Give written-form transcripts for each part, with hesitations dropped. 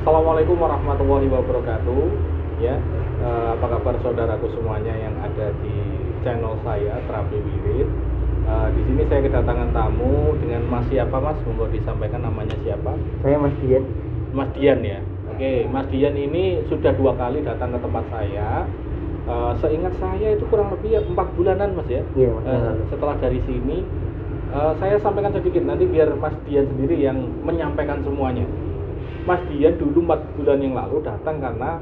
Assalamualaikum warahmatullahi wabarakatuh. Ya, apa kabar saudaraku semuanya yang ada di channel saya Terapi Wirid. Di sini saya kedatangan tamu dengan Mas siapa Mas? Monggo disampaikan namanya siapa? Saya Mas Dian. Mas Dian ya. Oke, Mas Dian ini sudah 2 kali datang ke tempat saya. Seingat saya itu kurang lebih ya 4 bulanan Mas ya. Iya, Mas. Setelah dari sini, saya sampaikan sedikit nanti biar Mas Dian sendiri yang menyampaikan semuanya. Mas Dian dulu 4 bulan yang lalu datang karena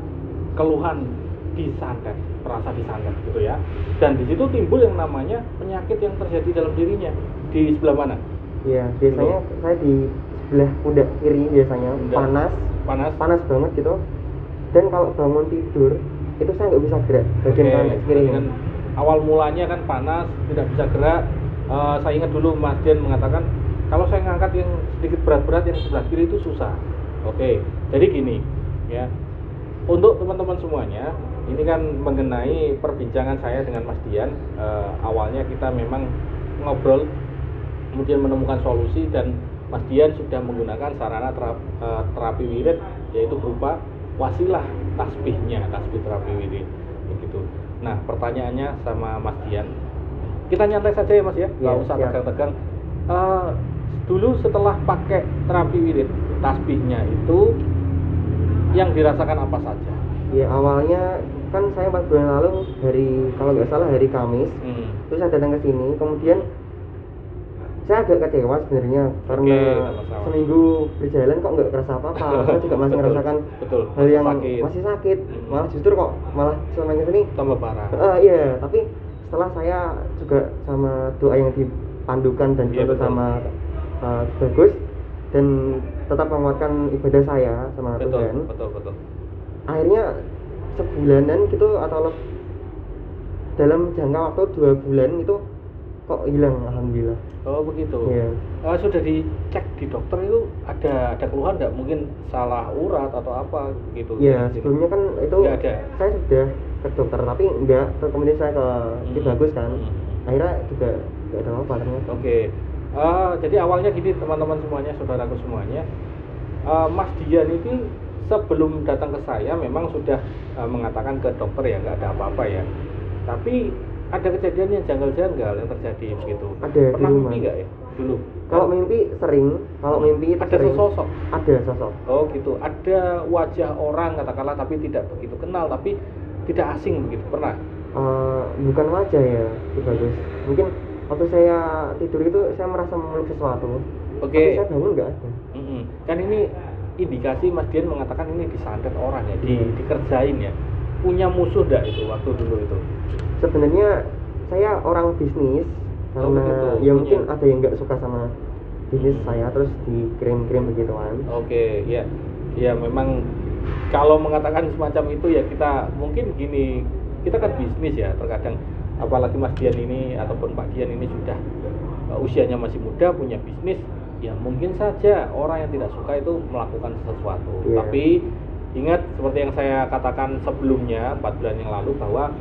keluhan disantet, merasa disantet gitu ya. Dan di situ timbul yang namanya penyakit yang terjadi dalam dirinya. Di sebelah mana? Iya, biasanya saya di sebelah pundak kiri biasanya panas banget gitu. Dan kalau bangun tidur itu saya nggak bisa gerak bagian kanan kiri. Dengan awal mulanya kan panas, tidak bisa gerak. Saya ingat dulu Mas Dian mengatakan kalau saya ngangkat yang sedikit berat-berat yang sebelah kiri itu susah. Oke, jadi gini ya, untuk teman-teman semuanya, ini kan mengenai perbincangan saya dengan Mas Dian. Awalnya kita memang ngobrol, kemudian menemukan solusi, dan Mas Dian sudah menggunakan sarana terapi wirid, yaitu berupa wasilah tasbihnya, tasbih terapi wirid, begitu. Nah, pertanyaannya sama Mas Dian, kita nyantai saja ya Mas ya, nggak usah tegang-tegang. Dulu setelah pakai terapi wirid, tasbihnya itu yang dirasakan apa saja? Ya awalnya kan saya 4 bulan lalu kalau nggak salah hari Kamis, terus saya datang ke sini, kemudian saya agak kecewa sebenarnya karena seminggu berjalan kok nggak kerasa apa-apa. Saya juga masih merasakan hal yang masih sakit. Malah justru kok selama ini tambah parah. Iya, tapi setelah saya juga sama doa yang dipandukan dan dibantu sama Bagus dan tetap menguatkan ibadah saya sama Tuhan. Betul. Akhirnya sebulanan gitu atau dalam jangka waktu 2 bulan itu kok hilang, alhamdulillah. Oh begitu. Iya. Sudah dicek di dokter itu ada keluhan nggak? Mungkin salah urat atau apa gitu? Iya, sebelumnya kan itu saya sudah ke dokter tapi enggak, kemudian saya ke Bagus kan. Akhirnya juga nggak ada apa-apa ternyata. Oke. Jadi awalnya gini teman-teman semuanya, saudaraku semuanya, Mas Dian itu sebelum datang ke saya memang sudah mengatakan ke dokter ya nggak ada apa-apa ya. Tapi ada kejadian yang janggal-janggal yang terjadi begitu. Ada. Pernah mimpi nggak ya dulu? Kalau mimpi sering. Kalau mimpi itu ada sosok. Ada sosok. Oh gitu. Ada wajah orang katakanlah tapi tidak begitu kenal tapi tidak asing begitu. Pernah? Bukan wajah ya, Bagus. Mungkin waktu saya tidur itu saya merasa memeluk sesuatu. Oke. Tapi saya bangun nggak ada. Kan ini indikasi Mas Dian mengatakan ini disantet orang ya, dikerjain ya. Punya musuh enggak itu waktu dulu itu? Sebenarnya saya orang bisnis karena ya mungkin ada yang nggak suka sama bisnis saya terus dikirim-kirim begituan. Oke, ya. Ya memang kalau mengatakan semacam itu ya kita mungkin gini, kita kan bisnis ya terkadang, apalagi Mas Dian ini ataupun Pak Dian ini sudah usianya masih muda, punya bisnis, ya mungkin saja orang yang tidak suka itu melakukan sesuatu. Tapi ingat seperti yang saya katakan sebelumnya 4 bulan yang lalu bahwa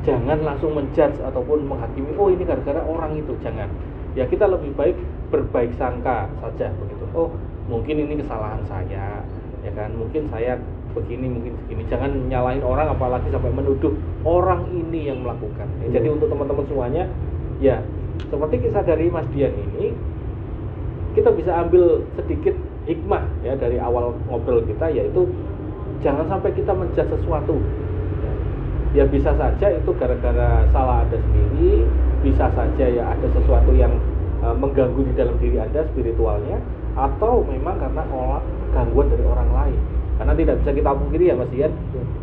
jangan langsung menjudge ataupun menghakimi, oh ini gara-gara orang itu, jangan. Ya kita lebih baik berbaik sangka saja begitu. Oh mungkin ini kesalahan saya, ya kan, mungkin saya begini, mungkin begini. Jangan nyalahin orang apalagi sampai menuduh orang ini yang melakukan. Jadi untuk teman-teman semuanya, ya seperti kisah dari Mas Dian ini, kita bisa ambil sedikit hikmah ya dari awal ngobrol kita, yaitu jangan sampai kita menjudge sesuatu. Ya bisa saja itu gara-gara salah Anda sendiri, bisa saja ya ada sesuatu yang mengganggu di dalam diri Anda spiritualnya, atau memang karena gangguan dari orang lain. Karena tidak bisa kita pungkiri ya Mas Dian,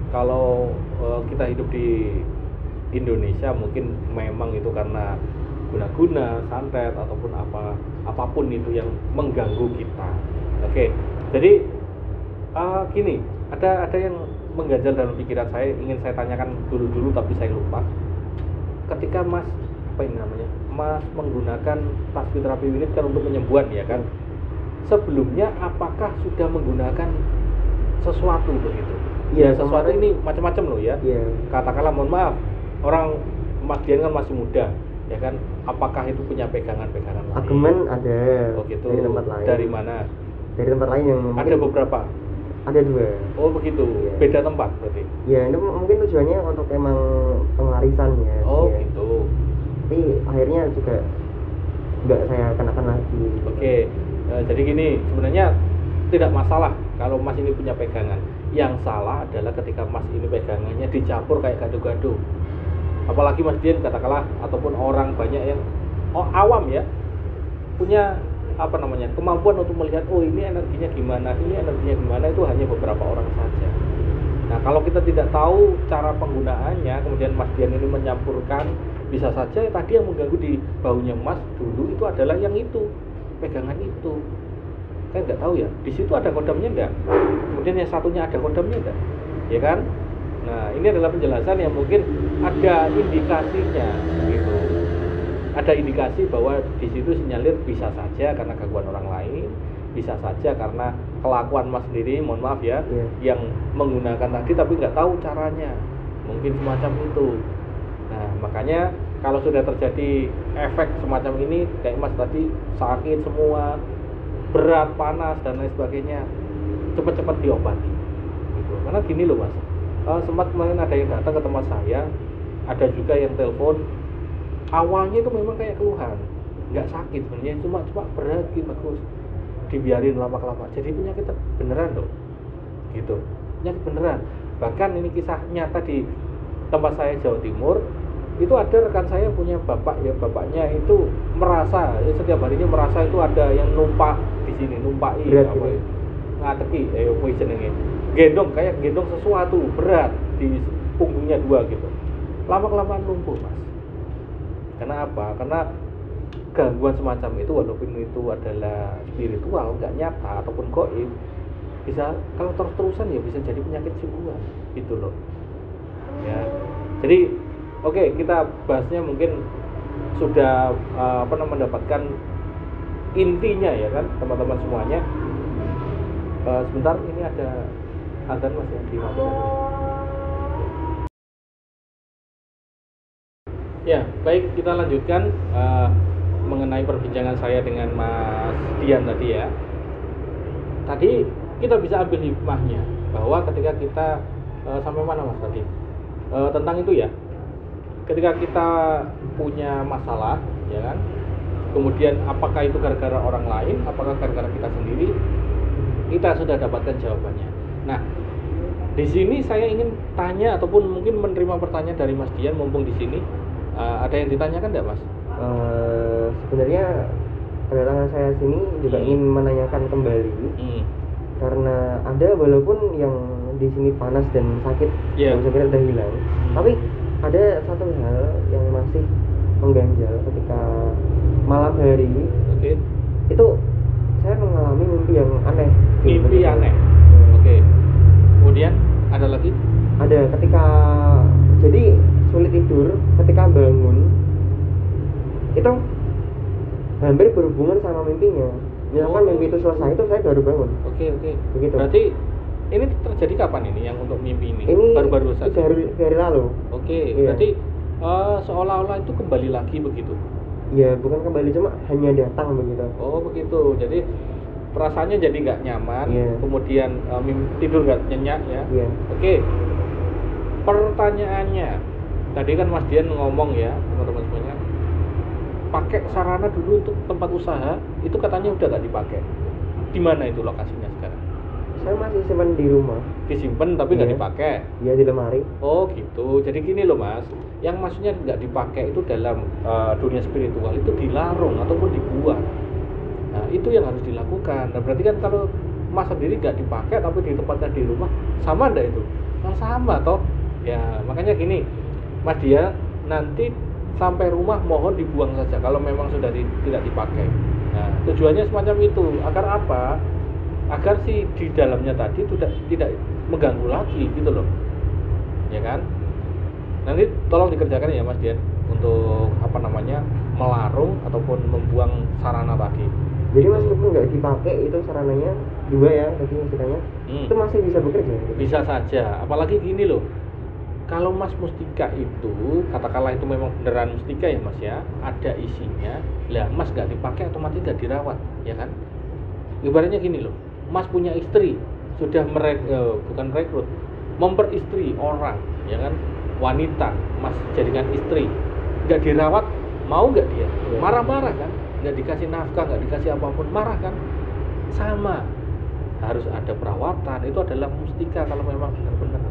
kalau kita hidup di Indonesia mungkin memang itu karena guna-guna, santet ataupun apapun itu yang mengganggu kita. Oke, jadi gini, ada yang mengganjal dalam pikiran saya, ingin saya tanyakan dulu tapi saya lupa. Ketika Mas menggunakan tasbih terapi wirid kan untuk penyembuhan ya kan, sebelumnya apakah sudah menggunakan sesuatu begitu? Iya, sesuatu ini macam-macam loh ya. Katakanlah mohon maaf, orang Mas Dian kan masih muda ya kan, apakah itu punya pegangan-pegangan lain? Agemen ada. Oh gitu. Dari tempat lain. Dari mana? Dari tempat lain yang ada beberapa. Ada 2. Oh begitu, Iya. beda tempat berarti? Ya itu mungkin tujuannya untuk emang pengarisan ya. Oh ya. gitu. Tapi akhirnya juga nggak saya kenakan lagi. Oke, jadi gini, sebenarnya tidak masalah kalau Mas ini punya pegangan. Yang salah adalah ketika Mas ini pegangannya dicampur kayak gado-gado. Apalagi Mas Dian katakanlah, ataupun orang banyak yang awam ya, punya apa namanya, kemampuan untuk melihat ini energinya gimana, itu hanya beberapa orang saja. Nah kalau kita tidak tahu cara penggunaannya, kemudian Mas Dian ini menyampurkan, bisa saja tadi yang mengganggu di baunya Mas dulu itu adalah yang itu, pegangan itu. Saya nggak tahu ya, di situ ada kodamnya nggak, kemudian yang satunya ada kodamnya nggak, ya kan? Nah ini adalah penjelasan yang mungkin ada indikasinya gitu. Ada indikasi bahwa di situ sinyalir bisa saja karena gangguan orang lain, bisa saja karena kelakuan Mas sendiri, mohon maaf ya, yang menggunakan tadi tapi nggak tahu caranya, mungkin semacam itu. Nah makanya kalau sudah terjadi efek semacam ini, kayak Mas tadi sakit semua, berat, panas dan lain sebagainya, cepat-cepat diobati gitu. Karena gini loh Mas, sempat kemarin ada yang datang ke tempat saya, ada juga yang telepon. Awalnya itu memang kayak keluhan, nggak sakit sebenarnya, cuma berat gitu, bagus, dibiarin lama-lama jadi penyakit beneran loh, gitu, penyakit beneran. Bahkan ini kisah nyata di tempat saya Jawa Timur, itu ada rekan saya punya bapak ya, bapaknya itu merasa setiap harinya merasa itu ada yang numpak di sini, numpaki apa ya, ngateki, apa jenenge, kayak gendong sesuatu berat di punggungnya 2 gitu, lama-kelamaan lumpuh Mas. Karena apa? Karena gangguan semacam itu walaupun itu adalah spiritual, nggak nyata ataupun gaib, bisa kalau terus-terusan ya bisa jadi penyakit jiwa gitu loh. Ya. Jadi oke, kita bahasnya mungkin sudah mendapatkan intinya ya kan teman-teman semuanya. Sebentar, ini ada adzan Mas yang dimatikan. Ya, baik, kita lanjutkan mengenai perbincangan saya dengan Mas Dian tadi ya. Tadi kita bisa ambil hikmahnya bahwa ketika kita sampai mana Mas tadi? Tentang itu ya. Ketika kita punya masalah, ya kan? Kemudian apakah itu gara-gara orang lain, apakah gara-gara kita sendiri? Kita sudah dapatkan jawabannya. Nah, di sini saya ingin tanya ataupun mungkin menerima pertanyaan dari Mas Dian mumpung di sini. Ada yang ditanyakan enggak Mas? Sebenarnya kedatangan saya sini juga ingin menanyakan kembali karena ada walaupun yang di sini panas dan sakit, yang saya kira udah hilang, tapi ada satu hal yang masih mengganjal ketika malam hari. Itu saya mengalami mimpi yang aneh. Mimpi aneh. Kemudian ada lagi? Ada ketika jadi sulit tidur, ketika bangun itu hampir berhubungan sama mimpinya. Misalkan mimpi itu selesai itu saya baru bangun. Begitu. Berarti ini terjadi kapan ini yang untuk mimpi ini? Ini baru-baru saja. 3 hari lalu. Berarti seolah-olah itu kembali lagi begitu. Iya, bukan kembali, cuma hanya datang begitu. Oh begitu. Jadi perasaannya jadi nggak nyaman, kemudian tidur nggak nyenyak ya. Pertanyaannya, tadi kan Mas Dian ngomong ya teman-teman semuanya, pakai sarana dulu untuk tempat usaha itu katanya udah nggak dipakai. Di mana itu lokasinya sekarang? Saya masih simpan di rumah. Disimpan tapi nggak dipakai? Iya, di lemari. Oh gitu. Jadi gini loh Mas, yang maksudnya nggak dipakai itu dalam dunia spiritual itu dilarung ataupun dibuang. Nah itu yang harus dilakukan. Nah berarti kan kalau Mas sendiri nggak dipakai tapi ditempatkan di rumah, sama ndak itu? Kan sama toh. Ya makanya gini Mas Dian, nanti sampai rumah mohon dibuang saja kalau memang sudah tidak dipakai. Nah tujuannya semacam itu, agar apa? Agar si di dalamnya tadi tidak mengganggu lagi gitu loh, ya kan? Nanti tolong dikerjakan ya Mas Dian untuk melarung ataupun membuang sarana tadi. Jadi meskipun nggak dipakai itu sarananya 2 ya tadi maksudnya, itu masih bisa bekerja? Bisa saja, apalagi gini loh, kalau Mas Mustika itu katakanlah itu memang beneran mustika ya Mas ya, ada isinya, lah Mas nggak dipakai otomatis nggak dirawat, ya kan? Ibaratnya gini loh, Mas punya istri, sudah bukan merekrut, memperistri orang, ya kan, wanita, mas jadikan istri, nggak dirawat, mau nggak dia? Marah-marah kan, nggak dikasih nafkah, nggak dikasih apapun, marah kan? Sama, harus ada perawatan, itu adalah mustika kalau memang benar-benar.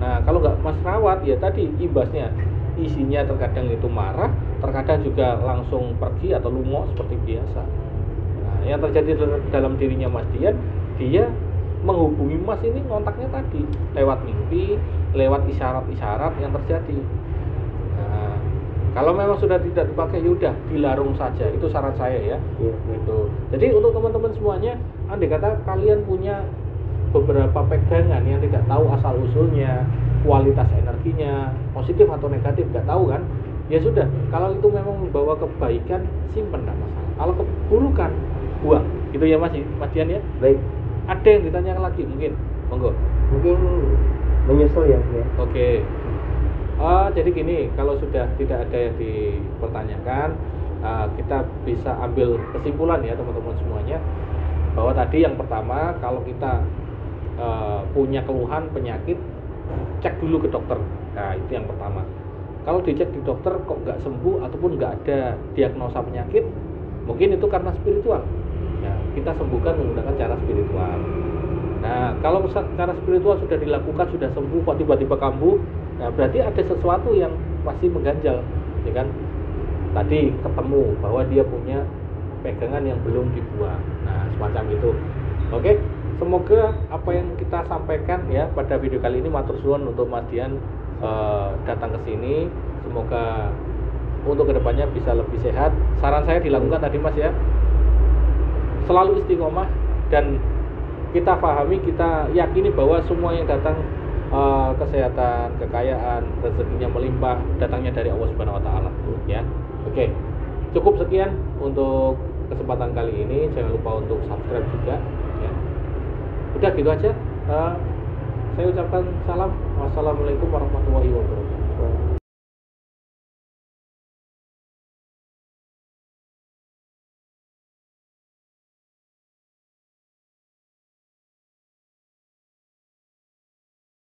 Nah, kalau nggak mas rawat, ya tadi imbasnya, isinya terkadang itu marah, terkadang juga langsung pergi atau lungo seperti biasa. Nah, yang terjadi dalam dirinya Mas Dian, dia menghubungi Mas ini kontaknya tadi lewat mimpi, lewat isyarat-isyarat yang terjadi. Nah, kalau memang sudah tidak dipakai, yaudah dilarung saja. Itu saran saya ya. Gitu. Jadi untuk teman-teman semuanya, andai kata kalian punya beberapa pegangan yang tidak tahu asal usulnya, kualitas energinya, positif atau negatif, nggak tahu kan? Ya sudah, kalau itu memang membawa kebaikan, simpen nggak masalah. Kalau keburukan, buang. Gitu ya Mas Dian ya. Baik. Ada yang ditanyakan lagi mungkin, monggo. Mungkin menyusul ya. Oke. Jadi gini, kalau sudah tidak ada yang dipertanyakan, kita bisa ambil kesimpulan ya teman-teman semuanya, bahwa tadi yang pertama, kalau kita punya keluhan penyakit, cek dulu ke dokter. Nah itu yang pertama. Kalau dicek di dokter kok nggak sembuh ataupun nggak ada diagnosa penyakit, mungkin itu karena spiritual. Ya, kita sembuhkan menggunakan cara spiritual. Nah, kalau cara spiritual sudah dilakukan, sudah sembuh, kok tiba-tiba kambuh, nah berarti ada sesuatu yang masih mengganjal, ya kan? Tadi ketemu bahwa dia punya pegangan yang belum dibuang. Nah, semacam itu. Oke, semoga apa yang kita sampaikan ya pada video kali ini, matur suwun untuk Mas Dian datang ke sini. Semoga untuk kedepannya bisa lebih sehat. Saran saya dilakukan tadi Mas ya, selalu istiqomah, dan kita pahami, kita yakini bahwa semua yang datang, kesehatan, kekayaan, rezekinya melimpah, datangnya dari Allah Subhanahu wa taala ya. Oke. Cukup sekian untuk kesempatan kali ini. Jangan lupa untuk subscribe juga ya. Udah gitu aja. Saya ucapkan salam. Wassalamualaikum warahmatullahi wabarakatuh.